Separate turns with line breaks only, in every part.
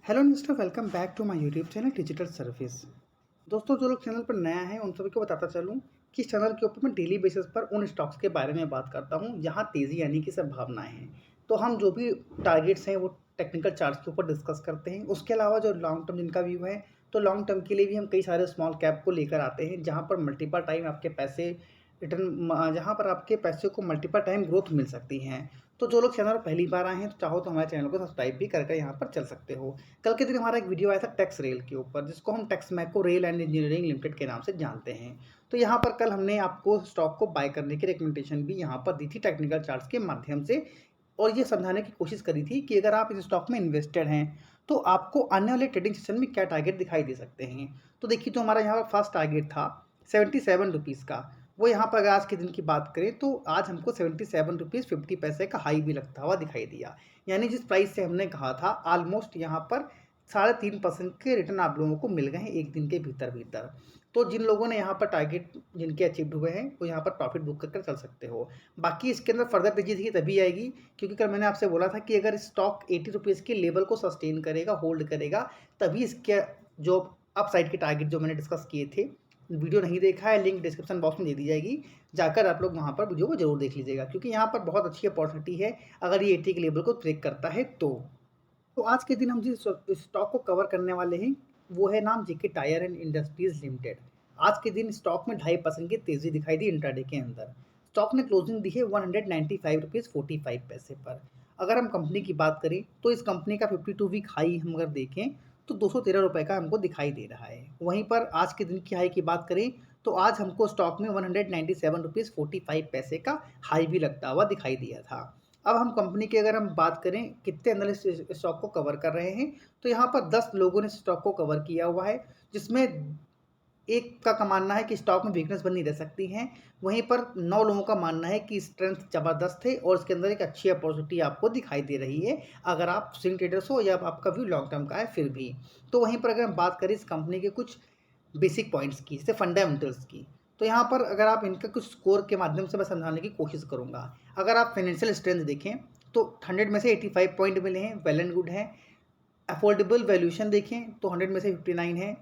Hello mister, welcome back to my YouTube channel digital service. दोस्तों, जो लोग channel पर नया है उन सभी को बताता चलूँ कि इस चैनल के ऊपर मैं डेली बेसिस पर उन स्टॉक्स के बारे में बात करता हूँ जहाँ तेज़ी आने की संभावनाएं हैं। तो हम जो भी टारगेट्स हैं वो टेक्निकल चार्ट्स के ऊपर डिस्कस करते हैं। उसके अलावा जो लॉन्ग टर्म जिनका व्यू है, तो लॉन्ग टर्म के लिए भी हम कई सारे स्मॉल कैप को लेकर आते हैं जहाँ पर मल्टीपल टाइम आपके पैसे रिटर्न, जहाँ पर आपके पैसे को मल्टीपल टाइम ग्रोथ मिल सकती हैं। तो जो लोग चैनल पर पहली बार आए हैं तो चाहो तो हमारे चैनल को सब्सक्राइब भी करके यहाँ पर चल सकते हो। कल के दिन हमारा एक वीडियो आया था टैक्स रेल के ऊपर, जिसको हम Texmaco rail and engineering limited के नाम से जानते हैं। तो यहाँ पर कल हमने आपको स्टॉक को बाय करने की रिकमेंडेशन भी यहाँ पर दी थी टेक्निकल चार्ट्स के माध्यम से, और ये समझाने की कोशिश करी थी कि अगर आप इस स्टॉक में इन्वेस्टेड हैं तो आपको आने वाले ट्रेडिंग सेशन में क्या टारगेट दिखाई दे सकते हैं। तो देखिए, जो हमारा यहाँ पर फर्स्ट टारगेट था 77 रुपीज़ का, वो यहाँ पर अगर आज के दिन की बात करें तो आज हमको 77 रुपीज़ 50 पैसे का हाई भी लगता हुआ दिखाई दिया। यानी जिस प्राइस से हमने कहा था ऑलमोस्ट यहाँ पर 3.5% के रिटर्न आप लोगों को मिल गए हैं एक दिन के भीतर भीतर। तो जिन लोगों ने यहाँ पर टारगेट जिनके अचीव्ड हुए हैं वो यहाँ पर प्रॉफिट बुक कर चल सकते हो। बाकी इसके अंदर फर्दर तेजी देखिए तभी आएगी, क्योंकि कल मैंने आपसे बोला था कि अगर स्टॉक 80 रुपीज़ के लेवल को सस्टेन करेगा, होल्ड करेगा, तभी इसके जो अपसाइड के टारगेट जो मैंने डिस्कस किए थे, वीडियो नहीं देखा है लिंक डिस्क्रिप्शन बॉक्स में दे दी जाएगी, जाकर आप लोग वहाँ पर वीडियो को जरूर देख लीजिएगा, क्योंकि यहाँ पर बहुत अच्छी अपॉर्चुनिटी है अगर ये 80 के लेवल को ब्रेक करता है तो आज के दिन हम जिस स्टॉक को कवर करने वाले हैं वो है नाम जेके टायर एंड इंडस्ट्रीज लिमिटेड। आज के दिन स्टॉक में 2.5% की तेजी दिखाई दी इंट्राडे के अंदर। स्टॉक ने क्लोजिंग दी है 195 रुपीज़ 45 पैसे पर। अगर हम कंपनी की बात करें तो इस कंपनी का 52 वीक हाई हम अगर देखें तो 213 रुपये का हमको दिखाई दे रहा है। वहीं पर आज के दिन की हाई की बात करें तो आज हमको स्टॉक में 197 रुपीज़ 45 पैसे का हाई भी लगता हुआ दिखाई दिया था। अब हम कंपनी की अगर हम बात करें कितने एनालिस्ट इस स्टॉक को कवर कर रहे हैं, तो यहाँ पर 10 लोगों ने स्टॉक को कवर किया हुआ है, जिसमें एक का मानना है कि स्टॉक में वीकनेस बनी रह सकती है। वहीं पर 9 लोगों का मानना है कि स्ट्रेंथ ज़बरदस्त है और इसके अंदर एक अच्छी अपॉर्चुनिटी आपको दिखाई दे रही है अगर आप स्विंग ट्रेडर्स हो या आपका व्यू लॉन्ग टर्म का है फिर भी। तो वहीं पर अगर हम बात करें इस कंपनी के कुछ बेसिक पॉइंट्स की, जैसे फंडामेंटल्स की, तो यहाँ पर अगर आप इनका कुछ स्कोर के माध्यम से मैं समझाने की कोशिश करूँगा। अगर आप फाइनेंशियल स्ट्रेंथ देखें तो 100 में से 85 पॉइंट मिले हैं, वेल एंड गुड है। अफोर्डेबल वैल्यूएशन देखें तो 100 में से 59 है,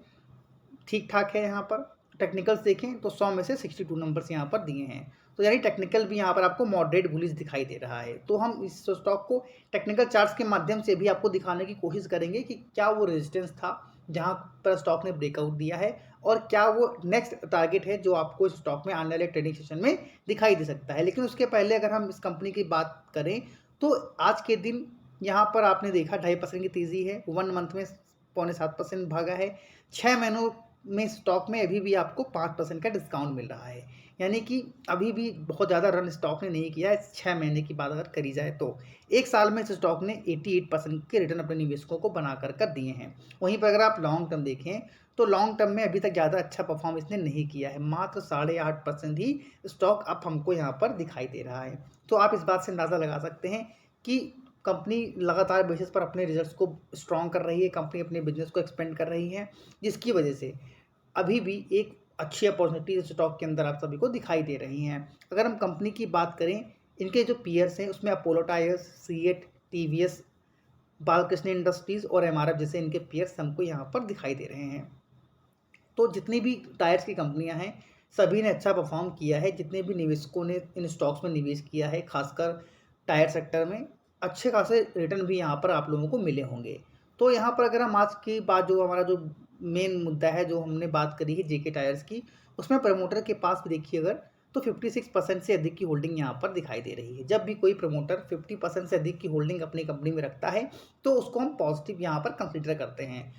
ठीक ठाक है। यहाँ पर टेक्निकल्स देखें तो 100 में से 62 नंबर्स यहाँ पर दिए हैं। तो यानी टेक्निकल भी यहाँ पर आपको मॉडरेट बुलिश दिखाई दे रहा है। तो हम इस स्टॉक को टेक्निकल चार्ट्स के माध्यम से भी आपको दिखाने की कोशिश करेंगे कि क्या वो रेजिस्टेंस था जहाँ पर स्टॉक ने ब्रेकआउट दिया है, और क्या वो नेक्स्ट टारगेट है जो आपको इस स्टॉक में आने वाले ट्रेडिंग सेशन में दिखाई दे सकता है। लेकिन उसके पहले अगर हम इस कंपनी की बात करें तो आज के दिन यहाँ पर आपने देखा 2.5% की तेज़ी है, 1 मंथ में 6.75% भागा है, 6 महीनों में स्टॉक में अभी भी आपको 5% का डिस्काउंट मिल रहा है। यानी कि अभी भी बहुत ज़्यादा रन स्टॉक ने नहीं किया है। 6 महीने की बात अगर करी जाए तो 1 साल में इस स्टॉक ने 88% के रिटर्न अपने निवेशकों को बना कर दिए हैं। वहीं पर अगर आप लॉन्ग टर्म देखें तो लॉन्ग टर्म में अभी तक ज़्यादा अच्छा परफॉर्म इसने नहीं किया है, मात्र 8.5% ही स्टॉक अप हमको यहाँ पर दिखाई दे रहा है। तो आप इस बात से अंदाज़ा लगा सकते हैं कि कंपनी लगातार बेसिस पर अपने रिजल्ट्स को स्ट्रॉन्ग कर रही है, कंपनी अपने बिजनेस को एक्सपेंड कर रही है, जिसकी वजह से अभी भी एक अच्छी अपॉर्चुनिटी स्टॉक के अंदर आप सभी को दिखाई दे रही हैं। अगर हम कंपनी की बात करें, इनके जो पीयर्स हैं उसमें Apollo tyres, CEAT, TVS, Balkrishna industries और एमआरएफ जैसे इनके पीयर्स हमको यहाँ पर दिखाई दे रहे हैं। तो जितनी भी टायर्स की कंपनियां हैं सभी ने अच्छा परफॉर्म किया है। जितने भी निवेशकों ने इन स्टॉक्स में निवेश किया है, खासकर टायर सेक्टर में, अच्छे खासे रिटर्न भी यहाँ पर आप लोगों को मिले होंगे। तो यहाँ पर अगर हम आज की बात, जो हमारा जो मेन मुद्दा है जो हमने बात करी है जेके टायर्स की, उसमें प्रमोटर के पास भी देखिए अगर तो 56% से अधिक की होल्डिंग यहाँ पर दिखाई दे रही है। जब भी कोई प्रमोटर 50% से अधिक की होल्डिंग अपनी कंपनी में रखता है तो उसको हम पॉजिटिव यहाँ पर कंसिडर करते हैं।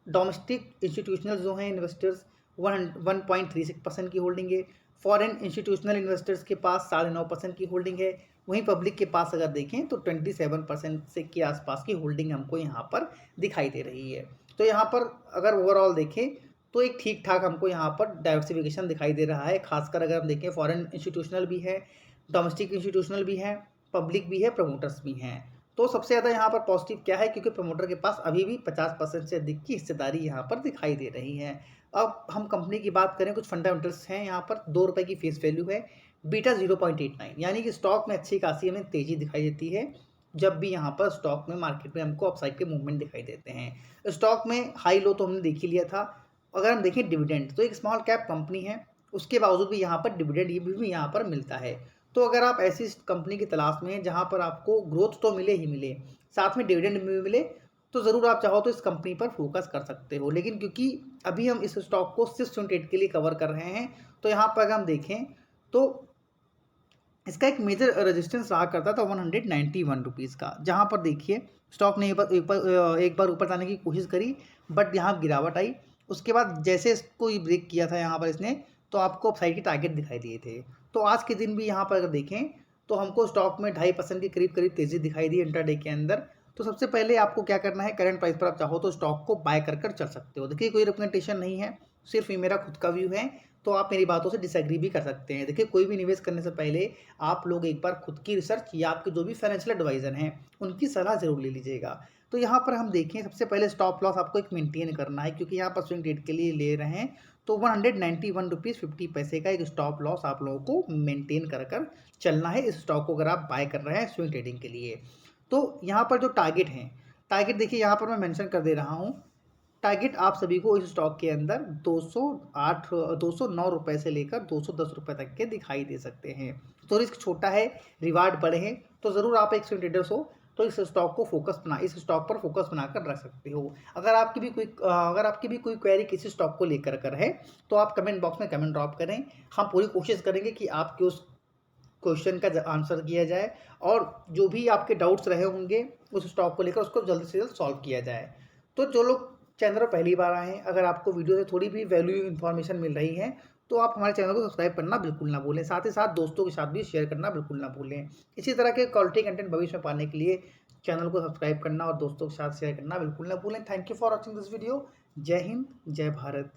डोमेस्टिक इंस्टीट्यूशनल जो हैं इन्वेस्टर्स 1.36% की होल्डिंग है। फॉरेन इंस्टीट्यूशनल इन्वेस्टर्स के पास 9.5% की होल्डिंग है। वहीं पब्लिक के पास अगर देखें तो 27% से के आसपास की होल्डिंग हमको यहाँ पर दिखाई दे रही है। तो यहाँ पर अगर ओवरऑल देखें तो एक ठीक ठाक हमको यहाँ पर डाइवर्सिफिकेशन दिखाई दे रहा है। खासकर अगर हम देखें फॉरेन इंस्टीट्यूशनल भी है, डोमेस्टिक इंस्टीट्यूशनल भी है, पब्लिक भी है, प्रमोटर्स भी हैं। तो सबसे ज़्यादा यहाँ पर पॉजिटिव क्या है, क्योंकि प्रमोटर के पास अभी भी 50% से अधिक की हिस्सेदारी यहाँ पर दिखाई दे रही है। अब हम कंपनी की बात करें, कुछ फंडामेंटल्स हैं यहाँ पर। 2 रुपये की फेस वैल्यू है, बीटा 0.89, यानी कि स्टॉक में अच्छी खासी हमें तेज़ी दिखाई देती है। जब भी यहाँ पर स्टॉक में मार्केट में हमको अपसाइड के मूवमेंट दिखाई देते हैं। स्टॉक में हाई लो तो हमने देख ही लिया था। अगर हम देखें डिविडेंड, तो एक स्मॉल कैप कंपनी है, उसके बावजूद भी यहाँ पर डिविडेंड ये भी यहाँ पर मिलता है। तो अगर आप ऐसी कंपनी की तलाश में हैं जहाँ पर आपको ग्रोथ तो मिले ही मिले, साथ में डिविडेंड भी मिले, तो ज़रूर आप चाहो तो इस कंपनी पर फोकस कर सकते हो। लेकिन क्योंकि अभी हम इस स्टॉक को 628 के लिए कवर कर रहे हैं, तो यहाँ पर अगर हम देखें तो इसका एक मेजर रेजिस्टेंस रहा करता था 191 रुपीज़ का, जहाँ पर देखिए स्टॉक ने एक बार ऊपर जाने की कोशिश करी, बट यहाँ गिरावट आई। उसके बाद जैसे इसको ये ब्रेक किया था यहाँ पर इसने, तो आपको अपसाइड के टारगेट दिखाई दिए थे। तो आज के दिन भी यहाँ पर अगर देखें तो हमको स्टॉक में 2.5% के करीब करीब तेज़ी दिखाई दी इंट्राडे के अंदर। तो सबसे पहले आपको क्या करना है, करंट प्राइस पर आप चाहो तो स्टॉक को बाय कर चल सकते हो। देखिए कोई रिप्रेजेंटेशन नहीं है, सिर्फ ये मेरा खुद का व्यू है, तो आप मेरी बातों से डिसएग्री भी कर सकते हैं। देखिए कोई भी निवेश करने से पहले आप लोग एक बार खुद की रिसर्च या आपके जो भी फाइनेंशियल एडवाइजर हैं उनकी सलाह ज़रूर ले लीजिएगा। तो यहाँ पर हम देखें सबसे पहले स्टॉप लॉस आपको एक मेंटेन करना है, क्योंकि यहाँ पर स्विंग ट्रेड के लिए ले रहे हैं, तो 191 रुपीज़ 50 पैसे का एक स्टॉप लॉस आप लोगों को मेंटेन कर चलना है इस स्टॉक को, अगर आप बाय कर रहे हैं स्विंग ट्रेडिंग के लिए। तो यहाँ पर जो टारगेट हैं, टारगेट देखिए यहाँ पर मैं मेंशन कर दे रहा हूँ। टारगेट आप सभी को इस स्टॉक के अंदर 209 रुपए से लेकर 210 रुपए तक के दिखाई दे सकते हैं। तो रिस्क छोटा है, रिवार्ड बड़े हैं, तो ज़रूर आप एक ट्रेडर्स हो तो इस स्टॉक पर फोकस बनाकर रख सकते हो। अगर आपकी भी कोई क्वेरी किसी स्टॉक को लेकर है, तो आप कमेंट बॉक्स में कमेंट ड्रॉप करें। हम पूरी कोशिश करेंगे कि आपके उस क्वेश्चन का आंसर किया जाए, और जो भी आपके डाउट्स रहे होंगे उस स्टॉक को लेकर उसको जल्द से जल्द सॉल्व किया जाए। तो जो लोग चैनल पर पहली बार आए हैं, अगर आपको वीडियो से थोड़ी भी वैल्यू इन्फॉर्मेशन मिल रही है, तो आप हमारे चैनल को सब्सक्राइब करना बिल्कुल ना भूलें। साथ ही साथ दोस्तों के साथ भी शेयर करना बिल्कुल ना भूलें। इसी तरह के क्वालिटी कंटेंट भविष्य में पाने के लिए चैनल को सब्सक्राइब करना और दोस्तों के साथ शेयर करना बिल्कुल ना भूलें। Thank you for watching this video. जय हिंद, जय भारत।